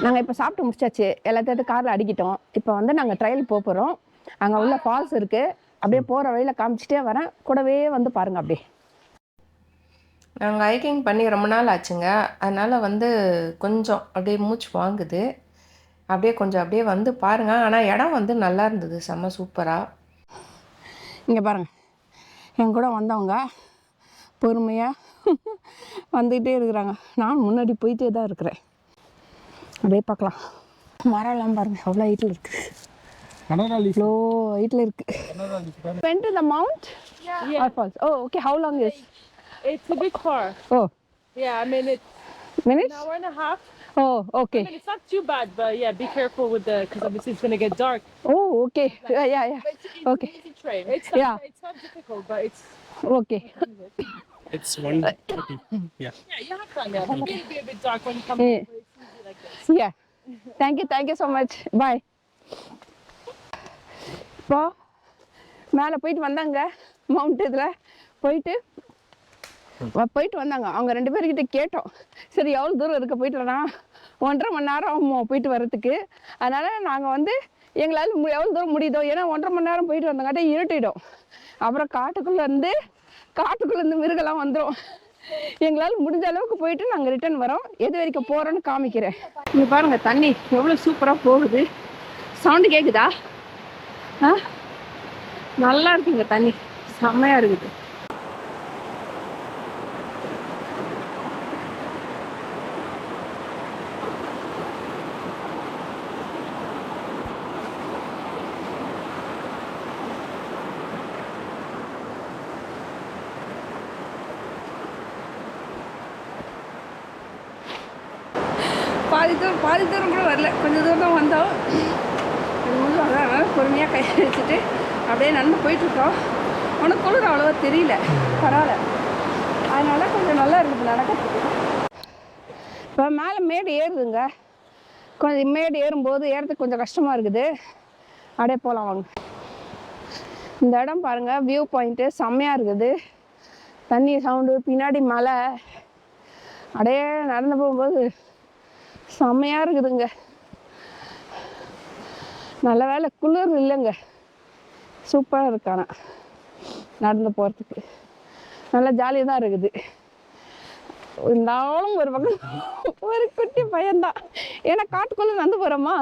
நாங்கள் இப்போ சாப்பிட்டு முடிச்சாச்சு, எல்லாத்தையும் காரில் அடிக்கிட்டோம். இப்போ வந்து நாங்கள் ட்ரையல் போகிறோம். அங்கே உள்ள ஃபால்ஸ் இருக்குது, அப்படியே போகிற வழியில் காமிச்சிட்டே வரேன், கூடவே வந்து பாருங்கள். அப்படியே நாங்கள் ஹைக்கிங் பண்ணி ரொம்ப நாள் ஆச்சுங்க, அதனால் வந்து கொஞ்சம் அப்படியே மூச்சு வாங்குது. அப்படியே கொஞ்சம் அப்படியே வந்து பாருங்கள். ஆனால் இடம் வந்து நல்லா இருந்தது, செம்ம சூப்பராக. இங்கே பாருங்கள், என் கூட வந்தவங்க பொறுமையாக வந்துக்கிட்டே இருக்கிறாங்க. நான் முன்னாடி போயிட்டே தான் இருக்கிறேன். அப்படியே பார்க்கலாம். மரம்லாம் பாருங்கள் எவ்வளோ ஹைட்டில் இருக்குது, இவ்வளோ ஹைட்டில் இருக்குது. Went to the mount? Yeah. Or falls? Oh, okay. How long is? It's a bit far. Oh, Yeah, I mean it's minutes? an hour and a half. Oh, okay. I mean it's not too bad, but yeah, be careful with because obviously it's gonna get dark. Oh, okay. Yeah. But it's Okay. an easy train. It's not difficult, but it's Okay. It's 1:30. Yeah. yeah, you have time. Yeah, it'll be a bit dark when you come Yeah. home, but it's easy like this. Yeah. Thank you so much. Bye. இப்போ மேலே போயிட்டு வந்தாங்க, mount இதில் போயிட்டு வந்தாங்க. அவங்க 2 பேர்கிட்ட கேட்டோம், சரி எவ்வளோ தூரம் இருக்க போயிட்டுலண்ணா, 1.5 மணி நேரம் ஆகும் போயிட்டு வர்றதுக்கு. அதனால் நாங்கள் வந்து எங்களால் எவ்வளோ தூரம் முடியுதோ, ஏன்னா 1.5 மணி நேரம் போயிட்டு வந்தங்காட்டி இருட்டிடும். அப்புறம் காட்டுக்குள்ளேருந்து மிருகெல்லாம் வந்துடும். எங்களால் முடிஞ்ச அளவுக்கு போயிட்டு நாங்கள் ரிட்டர்ன் வரோம். எது வரைக்கும் போகிறோன்னு காமிக்கிறேன். இங்கே பாருங்கள், தண்ணி எவ்வளோ சூப்பராக போகுது. சவுண்டு கேட்குதா? நல்லா இருக்குங்க, தண்ணி செம்மையாக இருக்குது. பாதி தூரம் கூட வரல, கொஞ்சம் தூரம் தான் வந்தோம். அதனால் பொறுமையாக கை வச்சுட்டு அப்படியே நடந்து போயிட்டுருக்கோம். ஒன்றும் குளிர் அவ்வளோவா தெரியல, பரவாயில்ல. அதனால் கொஞ்சம் நல்லா இருக்குது நடக்கிறதுக்கு. இப்போ மேலே மேடு ஏறுதுங்க, கொஞ்சம் மேடு ஏறும்போது ஏறதுக்கு கொஞ்சம் கஷ்டமாக இருக்குது. அப்படியே போகலாம் வாங்க. இந்த இடம் பாருங்கள், வியூ பாயிண்ட்டு செம்மையாக இருக்குது. தண்ணி சவுண்டு, பின்னாடி மலை, அப்படியே நடந்து போகும்போது செம்மையாக இருக்குதுங்க. நல்ல வேலை குளிர் இல்லைங்க, சூப்பராக இருக்கானா நடந்து போகிறதுக்கு. நல்லா ஜாலியாக தான் இருக்குது. இருந்தாலும் ஒரு பக்கம் ஒரு குட்டி பயம்தான், ஏன்னா காட்டுக்குள்ளே நடந்து போகிறோமா,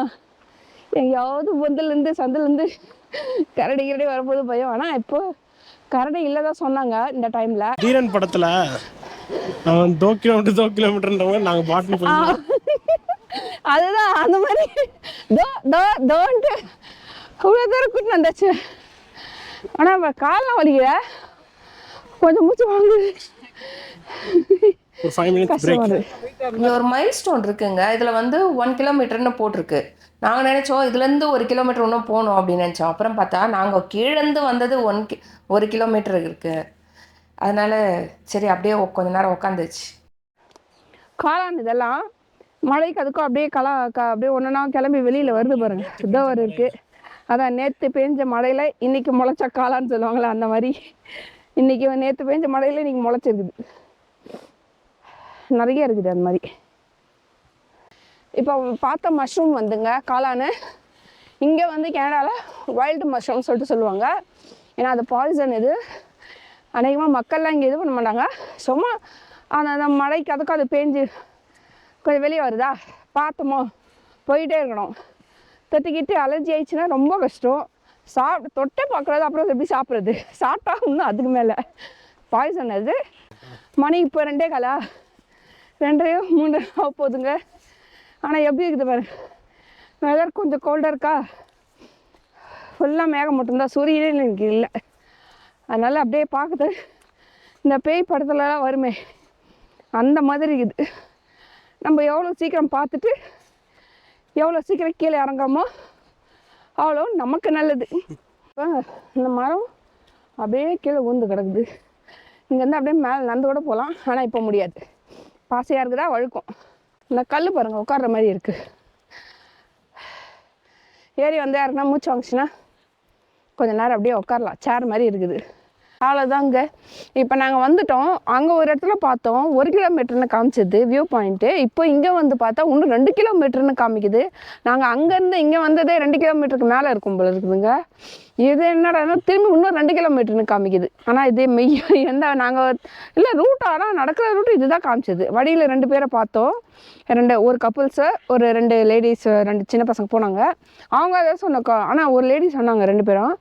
எங்கேயாவது பொந்துலேருந்து சந்திலேருந்து கரடி வரும்போது பயம். ஆனால் இப்போ கரடி இல்லை தான் சொன்னாங்க இந்த டைமில். தீரன் படத்தில் 2 கிலோமீட்டர் நாங்கள் பாட்டு போய் அதுதான் அந்த மாதிரி தோன்ட்டு அவ்வளோ தூரம் கூட்டின்னு வந்தாச்சு. ஆனால் இப்போ காலெலாம் வலிக்கிற, கொஞ்சம் மூச்சு வாங்குது. ஒரு 5 minutes break. இங்கே ஒரு மைல் ஸ்டோன் இருக்குங்க, இதில் வந்து 1 கிலோமீட்டர்னு போட்டிருக்கு. நாங்கள் நினச்சோம் இதுலேருந்து 1 கிலோமீட்டர் இன்னும் போகணும் அப்படின்னு நினச்சோம். அப்புறம் பார்த்தா நாங்கள் கீழேருந்து வந்தது 1 கிலோமீட்டர் இருக்குது. அதனால் சரி அப்படியே கொஞ்ச நேரம் உட்காந்துச்சு. காளான் இதெல்லாம் மழைக்கு அதுக்கும் அப்படியே அப்படியே ஒன்றுனா கிளம்பி வெளியில் வருது பாருங்க, சுத்தவர் இருக்குது. அதான் நேற்று பெஞ்ச மழையில் இன்றைக்கி முளைச்ச காளான்னு சொல்லுவாங்களே, அந்த மாதிரி நேற்று பெஞ்ச மழையில் இன்றைக்கி முளைச்சிருக்குது, நிறைய இருக்குது அந்த மாதிரி. இப்போ பார்த்த மஷ்ரூம் வந்துங்க காளான். இங்கே வந்து கனடாவில் வைல்டு மஷ்ரூம் சொல்லிட்டு சொல்லுவாங்க, ஏன்னா அது பாய்சன். இது அநேகமாக மக்கள்லாம் இங்கே இது பண்ண மாட்டாங்க, சும்மா அந்த மழைக்கு அதுக்கும் அது பேஞ்சு கொஞ்சம் வெளியே வருதா, பார்த்தோமோ போயிட்டே இருக்கணும். தொட்டிக்கிட்டு அலர்ஜி ஆயிடுச்சுன்னா ரொம்ப கஷ்டம். தொட்டே பார்க்குறது, அப்புறம் எப்படி சாப்பிட்றது, சாப்பிட்டா இன்னும் அதுக்கு மேலே பாய்சன். அது மணி இப்போ 2:15 2:03 ஆக போகுதுங்க. ஆனால் எப்படி இருக்குது பாரு, வெதர் கொஞ்சம் கோல்டாக இருக்கா, ஃபுல்லாக மேகம் மட்டும்தான், சூரியனே எனக்கு இல்லை. அதனால் அப்படியே பார்க்குது, இந்த பேய் படத்துலலாம் வருமே அந்த மாதிரி இருக்குது. நம்ம எவ்வளோ சீக்கிரம் பார்த்துட்டு எவ்வளோ சீக்கிரம் கீழே இறங்குறோமோ அவ்வளோ நமக்கு நல்லது. இப்போ இந்த மரம் அப்படியே கீழே ஊந்து கிடக்குது. இங்கேருந்து அப்படியே மேலே நடந்து கூட போகலாம், ஆனால் இப்போ முடியாது, பாசையாக இருக்குதா வழுக்கும். இந்த கல் பாருங்கள் உட்கார்ற மாதிரி இருக்குது. ஏறி வந்து யாருக்குன்னா மூச்சு வாங்கிச்சுன்னா கொஞ்சம் நேரம் அப்படியே உட்காரலாம், சேர் மாதிரி இருக்குது. அவ்வளோதாங்க. இப்போ நாங்கள் வந்துட்டோம். அங்கே ஒரு இடத்துல பார்த்தோம் 1 கிலோமீட்டர்னு காமிச்சது வியூ பாயிண்ட்டு. இப்போ இங்கே வந்து பார்த்தா இன்னும் 2 கிலோமீட்டர்னு காமிக்குது. நாங்கள் அங்கேருந்து இங்கே வந்ததே 2 கிலோமீட்டருக்கு மேலே இருக்கும் போல இருக்குதுங்க. இது என்னடானா திரும்பி இன்னும் 2 கிலோமீட்டர்னு காமிக்குது. ஆனால் இதே எந்த நாங்கள் இல்லை ரூட், ஆனால் நடக்கிற ரூட் இதுதான் காமிச்சது. வழியில் 2 பேரை பார்த்தோம். ஒரு கப்புள்ஸு, ஒரு 2 லேடிஸ், 2 சின்ன பசங்க போனாங்க. அவங்க அதை சொன்னக்கா, ஆனால் ஒரு லேடி சொன்னாங்க 2 பேரும்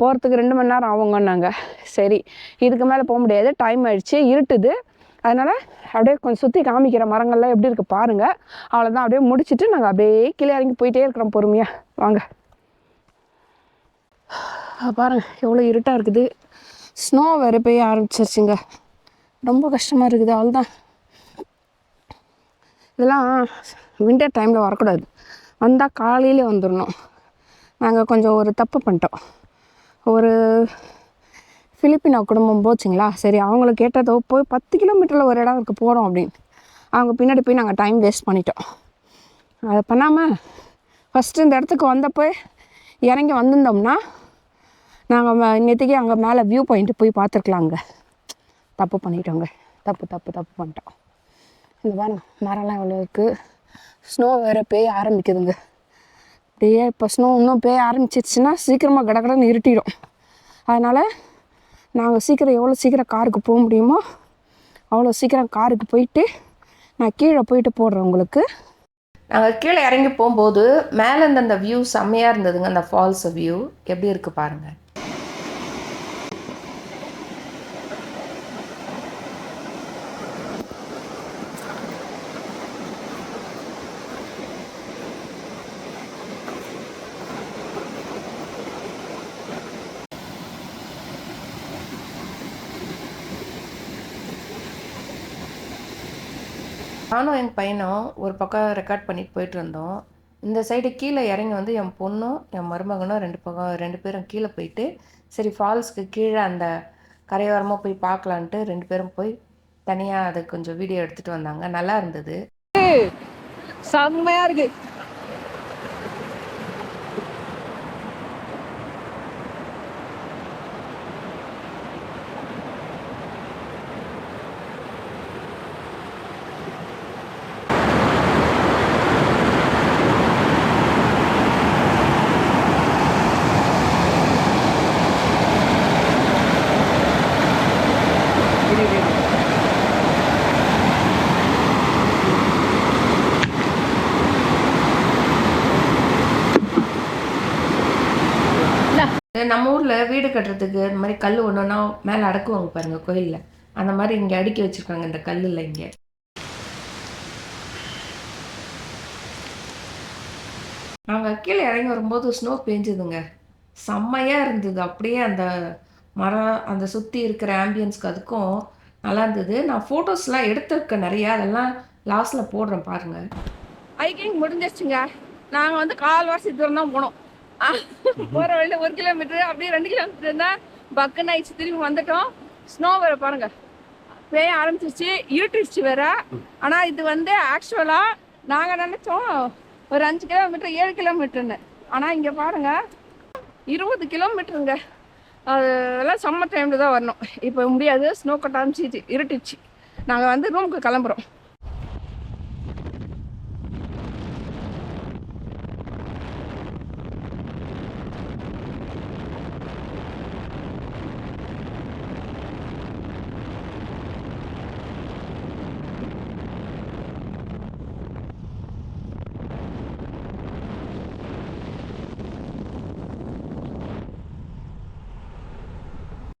போகிறதுக்கு 2 மணி நேரம் ஆகுங்கன்னாங்க. சரி இதுக்கு மேலே போக முடியாது, டைம் ஆயிடுச்சு, இருட்டுது. அதனால் அப்படியே கொஞ்சம் சுற்றி காமிக்கிற மரங்கள்லாம் எப்படி இருக்குது பாருங்கள். அவ்வளோதான், அப்படியே முடிச்சுட்டு நாங்கள் அப்படியே கீழே இறங்கி போயிட்டே இருக்கிறோம் பொறுமையாக. வாங்க பாருங்கள் எவ்வளோ இருட்டாக இருக்குது. ஸ்னோ வேறு பெய்ய ஆரம்பிச்சிருச்சுங்க. ரொம்ப கஷ்டமாக இருக்குது. அவ்வளோதான், இதெல்லாம் வின்டர் டைமில் வரக்கூடாது. வந்தால் காலையிலே வந்துடணும். நாங்கள் கொஞ்சம் ஒரு தப்பு பண்ணிட்டோம். ஒரு ஃபிலிப்பினா குடும்பம் போச்சுங்களா, சரி அவங்கள கேட்டதோ போய் 10 கிலோமீட்டரில் ஒரு இடம் இருக்குது போகிறோம் அப்படின்னு. அவங்க பின்னாடி போய் நாங்கள் டைம் வேஸ்ட் பண்ணிட்டோம். அதை பண்ணாமல் ஃபஸ்ட்டு இந்த இடத்துக்கு வந்தப்போ இறங்கி வந்திருந்தோம்னா நாங்கள் இன்னத்துக்கே அங்கே மேலே வியூ பாயிண்ட்டு போய் பார்த்துருக்கலாங்க. தப்பு பண்ணிட்டோங்க, தப்பு பண்ணிட்டோம். இந்த பாருங்க மரம்லாம் எவ்வளோ இருக்குது. ஸ்னோ வேறு பெய்ய ஆரம்பிக்குதுங்க. அப்படியே இப்போ ஸ்னோ இன்னும் பெய்ய ஆரம்பிச்சிருச்சுன்னா சீக்கிரமாக கடகடன்னு இருட்டிடும். அதனால் நாங்கள் எவ்வளோ சீக்கிரம் காருக்கு போக முடியுமோ அவ்வளோ சீக்கிரம் காருக்கு போயிட்டு நான் கீழே போயிட்டு போடுறேன் உங்களுக்கு. நாங்கள் கீழே இறங்கி போகும்போது மேலே இருந்த அந்த வியூ செம்மையாக இருந்ததுங்க. அந்த ஃபால்ஸ் வியூ எப்படி இருக்குது பாருங்கள். நானும் எங்கள் பையனும் ஒரு பக்கம் ரெக்கார்ட் பண்ணிட்டு போயிட்டு இருந்தோம். இந்த சைடு கீழே இறங்கி வந்து என் பொண்ணும் என் மருமகனும் 2 பேரும் கீழே போயிட்டு சரி ஃபால்ஸ்க்கு கீழே அந்த கரையோரமாக போய் பார்க்கலான்ட்டு 2 பேரும் போய் தனியாக அதை கொஞ்சம் வீடியோ எடுத்துகிட்டு வந்தாங்க. நல்லா இருந்தது, செம்மையாக இருக்குது. நம்ம ஊரில் வீடு கட்டுறதுக்கு இந்த மாதிரி கல் ஒன்றுன்னா மேலே அடக்குவாங்க பாருங்கள் கோயிலில், அந்த மாதிரி இங்கே அடுக்கி வச்சுருக்காங்க இந்த கல்லில். இங்கே நாங்கள் கீழே இறங்கி வரும்போது ஸ்னோ பெஞ்சுதுங்க, செம்மையாக இருந்தது. அப்படியே அந்த மரம் அந்த சுற்றி இருக்கிற ஆம்பியன்ஸ்க்கு அதுக்கும் நல்லா இருந்தது. நான் ஃபோட்டோஸ்லாம் எடுத்திருக்கேன் நிறையா, அதெல்லாம் லாஸ்ட்டில் போடுறேன் பாருங்கள். ஹைக்கிங் முடிஞ்சிருச்சுங்க. நாங்கள் வந்து கால்வாசி தூரம் தான் போனோம். போகிற வழியில் 1 கிலோமீட்டரு, அப்படியே 2 கிலோமீட்டர் இருந்தால் பக்குன்னு ஆயிடுச்சு. திரும்பி வந்துட்டோம். ஸ்னோ வேறு பாருங்கள் பெய்ய ஆரம்பிச்சிருச்சு, இருட்டுச்சு வேறு. ஆனால் இது வந்து ஆக்சுவலாக நாங்கள் நினச்சோம் ஒரு 5 கிலோமீட்டர் 7 கிலோமீட்டர்னு. ஆனால் இங்கே பாருங்கள் 20 கிலோமீட்டருங்க. அதெல்லாம் சம்மர் டைமில் தான் வரணும். இப்போ முடியாது, ஸ்னோ கட்ட ஆரம்பிச்சிச்சு, இருட்டுச்சு. நாங்கள் வந்து ரூமுக்கு கிளம்புறோம்.